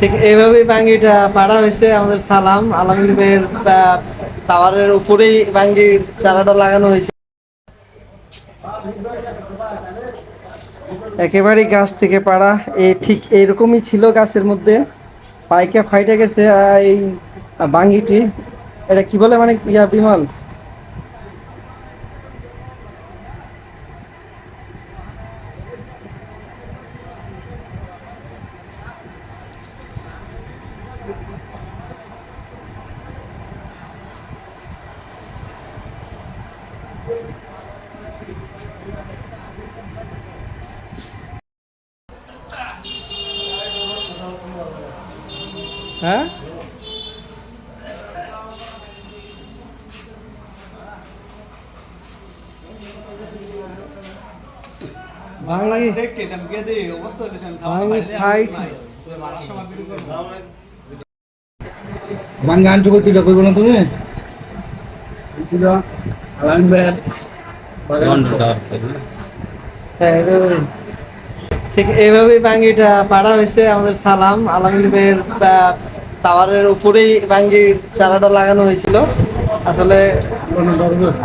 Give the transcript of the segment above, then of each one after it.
ঠিক এইভাবেই বাঙ্গিটা পাড়া হয়েছে। আমাদের সালাম আলমগীর ভাইয়ের টাওয়ারের উপরেই বাঙ্গির চারাটা লাগানো হয়েছে। একেবারেই গাছ থেকে পাড়া ঠিক এইরকমই ছিল, গাছের মধ্যে পাইকা ফাইটে গেছে। এই বাঙ্গিটি এটা কি বলে মানে বিমল? হ্যাঁ, বাঙ্গি ফাইট বাঙ্গি আনছো কইটা কইব না তুমি ছিল আলামিন ভাইয়ের ঠিক এইভাবেই বাঙ্গিটা পাড়া হয়েছে। আমাদের সালাম আলমগীর ভাইয়ের টাওয়ারের উপরেই বাঙ্গির চারাটা লাগানো হয়েছিল। আসলে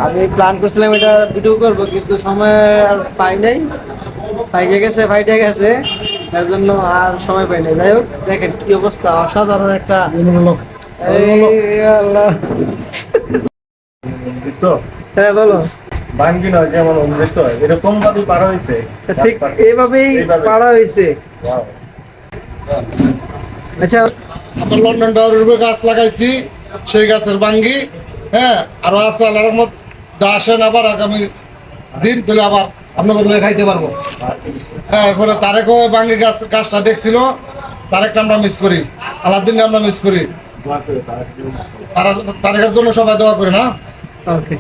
আমি প্ল্যান করছিলাম এটা ভিডিও করবো, কিন্তু সময় আর পাই নাই, পাইকে গেছে ফাইটে গেছে, তার জন্য আর সময় পাই নাই। যাই হোক, দেখেন কি অবস্থা, অসাধারণ একটা আল্লাহ। হ্যাঁ বলো। বাঙ্গি নয় যেমন উন্নত এরকম ভাবে পারা হয়েছে, ঠিক এইভাবেই পাড়া হয়েছে। আচ্ছা, আমরা লন্ডন টাওয়ারের উপরে গাছ লাগাইছি, সেই গাছের বাঙ্গি। হ্যাঁ, আরো আছে আল্লাহর রহমত, আসেন আবার আগামী দিন তাহলে আবার আপনাদের লয়ে খাইতে পারবো। হ্যাঁ, এরপরে তারেকও বাঙ্গি গাছটা দেখছিল, তারেকটা আমরা মিস করি, আলাদিনকে আমরা মিস করি। তারেকের জন্য সবাই দোয়া করি না। ওকে।